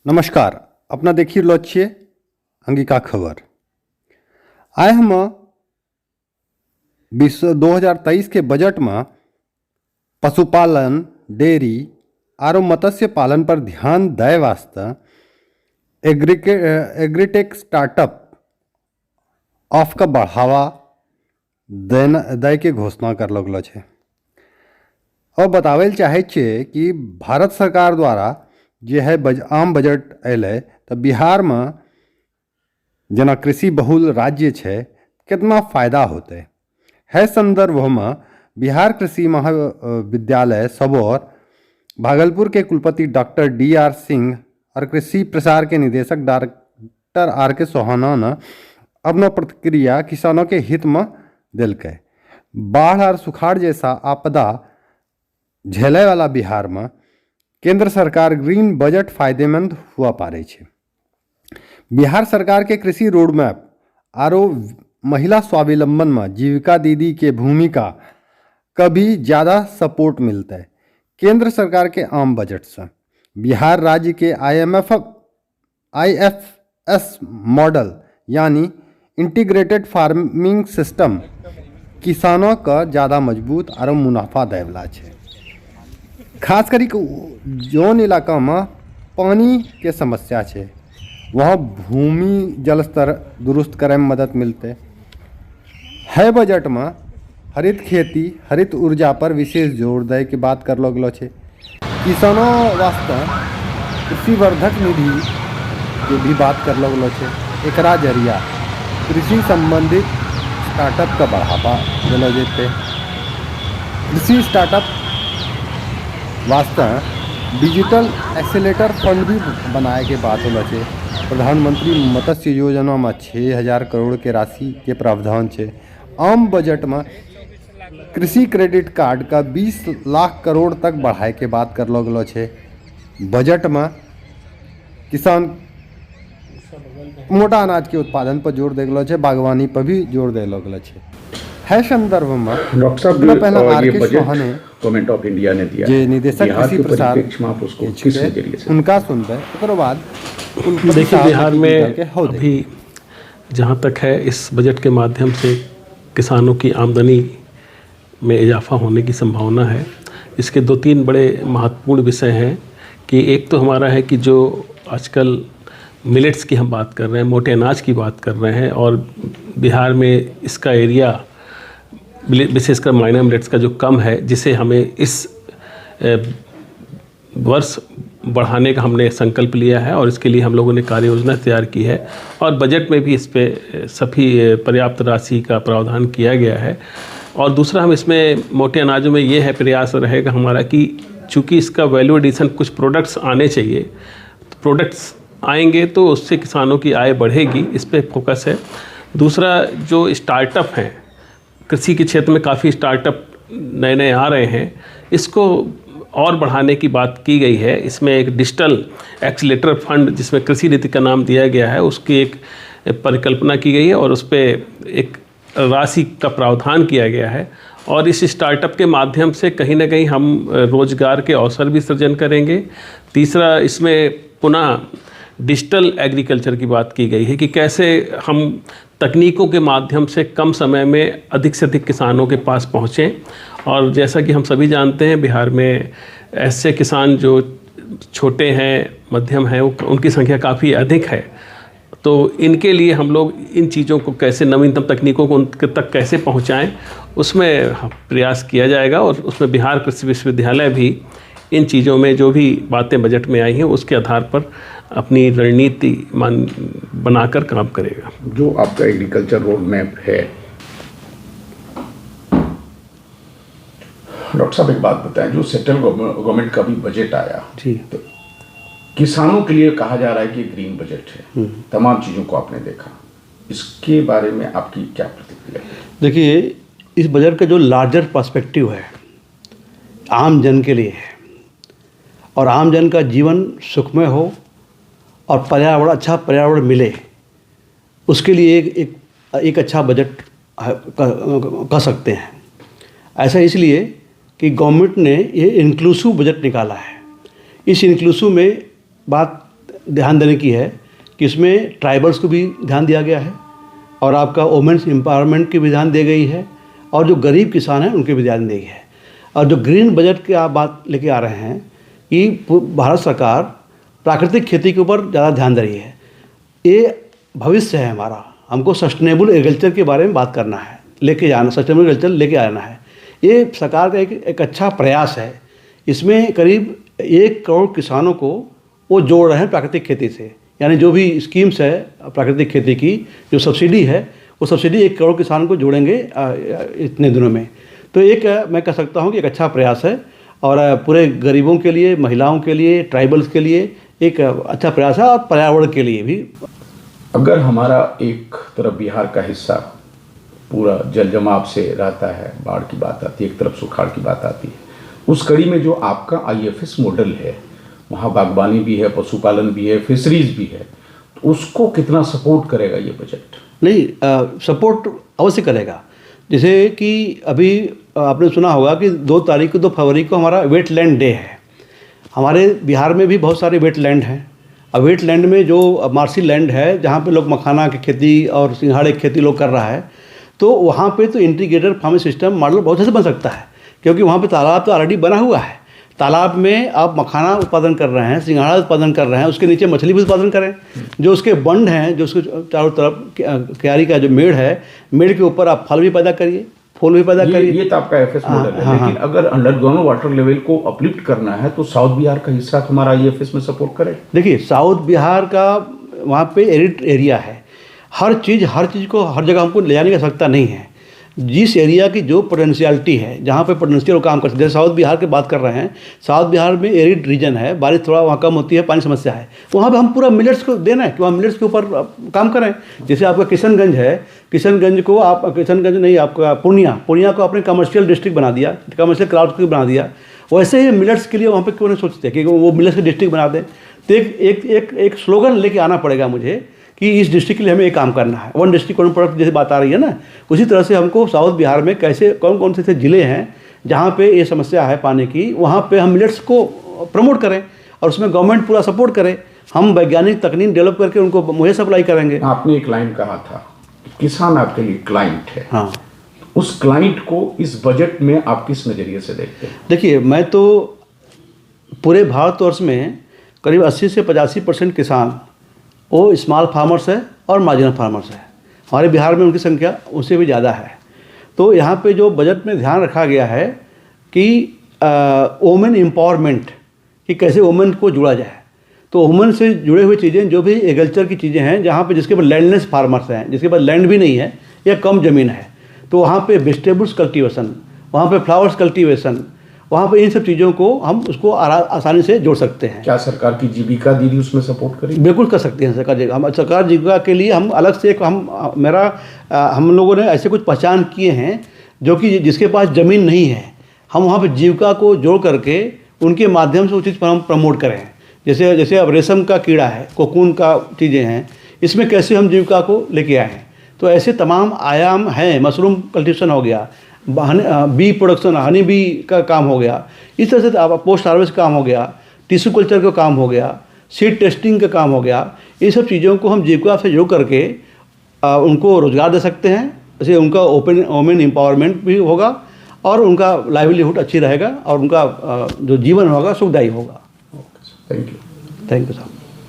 नमस्कार, अपना देखी रहलो छियै अंगिका खबर। आइ हम 2023 के बजट में पशुपालन, डेयरी आरो मत्स्य पालन पर ध्यान दय वास्ते एग्रीटेक स्टार्टअप ऑफ का बढ़ावा दय के घोषणा करलो गेलो छै। और बताबै ले चाहे छियै कि भारत सरकार द्वारा जे है आम बजट अयलै तो बिहार में जना कृषि बहुल राज्य छै कितना फायदा होते है। संदर्भ में बिहार कृषि महाविद्यालय सबौर भागलपुर के कुलपति डॉक्टर DR सिंह और कृषि प्रसार के निदेशक डॉक्टर RK सोहाना ने अपना प्रतिक्रिया किसानों के हित में दिलकै। बाढ़ और सुखाड़ जैसा आपदा झेले वाला बिहार में केंद्र सरकार ग्रीन बजट फायदेमंद हुआ पारे छे। बिहार सरकार के कृषि रोड मैप आरो महिला स्वावलंबन में जीविका दीदी के भूमिका कभी ज़्यादा सपोर्ट मिलता है। केंद्र सरकार के आम बजट से बिहार राज्य के IFS मॉडल यानी इंटीग्रेटेड फार्मिंग सिस्टम किसानों का ज़्यादा मजबूत और मुनाफा दे वाला है। खास करी जौन इलाका में पानी के समस्या है वहाँ भूमि जल स्तर दुरुस्त करे में मदद मिलते है। बजट में हरित खेती, हरित ऊर्जा पर विशेष जोर दे के बात करलो गेलो छे। किसानों वास्ते कृषि वर्धक निधि जो भी बात करलो गेलो छे, एकरा जरिया कृषि संबंधित स्टार्टअप का बढ़ावा दिलो जेते। कृषि स्टार्टअप वास्ते डिजिटल एक्सेलेटर फंड भी बनाए के बात होलो छे। प्रधानमंत्री मत्स्य योजना में 6000 करोड़ के राशि के प्रावधान छे। आम बजट में कृषि क्रेडिट कार्ड का 20 लाख करोड़ तक बढ़ाए के बात करलो गेलो छे। बजट में किसान मोटा अनाज के उत्पादन पर जोर दे गेलो छे, बागवानी पर भी जोर दे गेलो छे। है संदर्भ में डॉक्टर साहब पहला ये RK budget Sohane government of India ने दिया जे निदेशक कृषि प्रसार किस नजरिए से उनका सुनते ओकर बाद देखिए बिहार में अभी जहाँ तक है इस बजट के माध्यम से किसानों की आमदनी में इजाफा होने की संभावना है। इसके 2-3 बड़े महत्वपूर्ण विषय हैं कि एक तो हमारा है कि जो आजकल मिलेट्स की हम बात कर रहे हैं, मोटे अनाज की बात कर रहे हैं और बिहार में इसका एरिया विशेषकर माइनर मिलेट्स का जो कम है, जिसे हमें इस वर्ष बढ़ाने का हमने संकल्प लिया है और इसके लिए हम लोगों ने कार्य योजना तैयार की है और बजट में भी इस पे सभी पर्याप्त राशि का प्रावधान किया गया है। और दूसरा हम इसमें मोटे अनाजों में ये है प्रयास रहेगा हमारा कि चूँकि इसका वैल्यू एडिशन कुछ प्रोडक्ट्स आने चाहिए, तो प्रोडक्ट्स आएंगे तो उससे किसानों की आय बढ़ेगी, इस पे फोकस है। दूसरा जो स्टार्टअप हैं, कृषि के क्षेत्र में काफ़ी स्टार्टअप नए नए आ रहे हैं, इसको और बढ़ाने की बात की गई है। इसमें एक डिजिटल एक्सीलेटर फंड जिसमें कृषि नीति का नाम दिया गया है, उसकी एक परिकल्पना की गई है और उस पर एक राशि का प्रावधान किया गया है और इस स्टार्टअप के माध्यम से कहीं ना कहीं हम रोजगार के अवसर भी सृजन करेंगे। तीसरा इसमें पुनः डिजिटल एग्रीकल्चर की बात की गई है कि कैसे हम तकनीकों के माध्यम से कम समय में अधिक से अधिक किसानों के पास पहुँचें। और जैसा कि हम सभी जानते हैं बिहार में ऐसे किसान जो छोटे हैं, मध्यम हैं, उनकी संख्या काफ़ी अधिक है। तो इनके लिए हम लोग इन चीज़ों को कैसे, नवीनतम तकनीकों को उनके तक कैसे पहुंचाएं, उसमें प्रयास किया जाएगा और उसमें बिहार कृषि विश्वविद्यालय भी इन चीज़ों में जो भी बातें बजट में आई हैं उसके आधार पर अपनी रणनीति बनाकर काम करेगा। जो आपका एग्रीकल्चर रोड मैप है, डॉक्टर साहब एक बात बताएं, जो सेंट्रल गवर्नमेंट का भी बजट आया जी, तो किसानों के लिए कहा जा रहा है कि ग्रीन बजट है, तमाम चीज़ों को आपने देखा, इसके बारे में आपकी क्या प्रतिक्रिया है? देखिए, इस बजट का जो लार्जर पर्सपेक्टिव है आम जन के लिए है और आम जन का जीवन सुखमय हो और पर्यावरण, अच्छा पर्यावरण मिले, उसके लिए एक अच्छा बजट कर सकते हैं। ऐसा इसलिए कि गवर्नमेंट ने ये इंक्लूसिव बजट निकाला है। इस इंक्लूसिव में बात ध्यान देने की है कि इसमें ट्राइबल्स को भी ध्यान दिया गया है और आपका वुमेन्स एम्पावरमेंट की भी ध्यान दी गई है और जो गरीब किसान हैं उनके भी ध्यान दी गई है। और जो ग्रीन बजट की आप बात लेके आ रहे हैं कि भारत सरकार प्राकृतिक खेती के ऊपर ज़्यादा ध्यान दे रही है। ये भविष्य है हमारा, हमको सस्टेनेबल एग्रीकल्चर के बारे में बात करना है, लेके जाना, सस्टेनेबल एग्रीकल्चर लेके आना है। ये सरकार का एक अच्छा प्रयास है। इसमें करीब 1 करोड़ किसानों को वो जोड़ रहे हैं प्राकृतिक खेती से, यानी जो भी स्कीम्स है प्राकृतिक खेती की जो सब्सिडी है वो सब्सिडी 1 करोड़ किसान को जोड़ेंगे इतने दिनों में। तो एक मैं कह सकता हूँ कि एक अच्छा प्रयास है और पूरे गरीबों के लिए, महिलाओं के लिए, ट्राइबल्स के लिए एक अच्छा प्रयास है और पर्यावरण के लिए भी। अगर हमारा एक तरफ बिहार का हिस्सा पूरा जल जमाव से रहता है, बाढ़ की बात आती है, एक तरफ सुखाड़ की बात आती है, उस कड़ी में जो आपका IFS मॉडल है, वहाँ बागवानी भी है, पशुपालन भी है, फिशरीज भी है, तो उसको कितना सपोर्ट करेगा ये बजट? नहीं, सपोर्ट अवश्य करेगा। जैसे कि अभी आपने सुना होगा कि 2 फरवरी को हमारा वेटलैंड डे है। हमारे बिहार में भी बहुत सारे वेटलैंड हैं। अब वेटलैंड में जो मार्शी लैंड है जहाँ पे लोग मखाना की खेती और सिंघाड़े की खेती लोग कर रहा है, तो वहाँ पे तो इंटीग्रेटेड फार्मिंग सिस्टम मॉडल बहुत अच्छे से बन सकता है, क्योंकि वहाँ पे तालाब तो ऑलरेडी बना हुआ है। तालाब में आप मखाना उत्पादन कर रहे हैं, सिंघाड़ा उत्पादन कर रहे हैं, उसके नीचे मछली भी उत्पादन करें। जो उसके बंड हैं, जो उसके चारों तरफ क्यारी का जो मेड़ है, मेड़ के ऊपर आप फल भी पैदा करिए, फूल भी पैदा करिए। ये तो आपका IFS मॉडल है, लेकिन अगर अंडरग्राउंड वाटर लेवल को अपलिफ्ट करना है तो साउथ बिहार का हिस्सा हमारा IFS में सपोर्ट करे। देखिए, साउथ बिहार का वहाँ पे एरिड एरिया है। हर चीज़ को हर जगह हमको ले जाने की आवश्यकता नहीं है। जिस एरिया की जो पोटेंशियलिटी है, जहाँ पे पोटेंशियल काम कर सकते हैं, साउथ बिहार की बात कर रहे हैं, साउथ बिहार में एरिड रीजन है, बारिश थोड़ा वहाँ कम होती है, पानी समस्या है, वहाँ पे हम पूरा मिलेट्स को देना है कि वहाँ मिलेट्स के ऊपर काम करें। जैसे आपका किशनगंज है, किशनगंज को आप आपका पूर्णिया को आपने कमर्शियल डिस्ट्रिक्ट बना दिया, कमर्शियल क्राउड बना दिया। वैसे ही मिलेट्स के लिए वहाँ पे क्यों नहीं सोचते कि वो मिलेट्स के डिस्ट्रिक्ट बना दें। तो एक स्लोगन लेके आना पड़ेगा मुझे कि इस डिस्ट्रिक्ट के लिए हमें एक काम करना है। 1 डिस्ट्रिक्ट 1 प्रोडक्ट जैसे बात आ रही है ना, उसी तरह से हमको साउथ बिहार में कैसे कौन से ज़िले हैं जहाँ पे ये समस्या है पानी की, वहाँ पे हम मिलेट्स को प्रमोट करें और उसमें गवर्नमेंट पूरा सपोर्ट करे। हम वैज्ञानिक तकनीक डेवलप करके उनको मुहैया सप्लाई करेंगे। आपने एक लाइन कहा था, किसान आपके लिए क्लाइंट है। हाँ, उस क्लाइंट को इस बजट में आप किस नज़रिए से देखते हैं? देखिए, मैं तो पूरे भारतवर्ष में करीब 80 से 85% किसान वो स्मॉल फार्मर्स है और मार्जिनल फार्मर्स है। हमारे बिहार में उनकी संख्या उससे भी ज़्यादा है। तो यहाँ पे जो बजट में ध्यान रखा गया है कि वुमेन एम्पावरमेंट, कि कैसे वुमेन को जोड़ा जाए। तो वुमेन से जुड़े हुए चीज़ें जो भी एग्रीकल्चर की चीज़ें हैं, जहाँ पे जिसके पास लैंडलेस फार्मर्स हैं, जिसके पास लैंड भी नहीं है या कम ज़मीन है, तो वहाँ पे वेजिटेबल्स कल्टीवेशन, वहाँ पे फ्लावर्स कल्टीवेशन, वहाँ पे इन सब चीज़ों को हम उसको आसानी से जोड़ सकते हैं। क्या सरकार की जीविका दीदी उसमें सपोर्ट करेगी? बिल्कुल कर सकते हैं सरकार। हम सरकार जीविका के लिए हम अलग से हम लोगों ने ऐसे कुछ पहचान किए हैं जो कि जिसके पास ज़मीन नहीं है, हम वहाँ पे जीविका को जोड़ करके उनके माध्यम से उस चीज़ पर हम प्रमोट करें। जैसे अब रेशम का कीड़ा है, कोकून का चीज़ें हैं, इसमें कैसे हम जीविका को लेके आए हैं। तो ऐसे तमाम आयाम हैं। मशरूम कल्टीवेशन हो गया, बी प्रोडक्शन, हनी बी का काम हो गया, इस तरह से पोस्ट हार्वेस्ट काम हो गया, टिश्यू कल्चर का काम हो गया, सीड टेस्टिंग का काम हो गया। ये सब चीज़ों को हम जीविका से जोड़ करके उनको रोज़गार दे सकते हैं। जैसे उनका वुमेन एम्पावरमेंट भी होगा और उनका लाइवलीहुड अच्छी रहेगा और उनका जो जीवन होगा सुखदायी होगा। Thank you. थैंक यू साहब।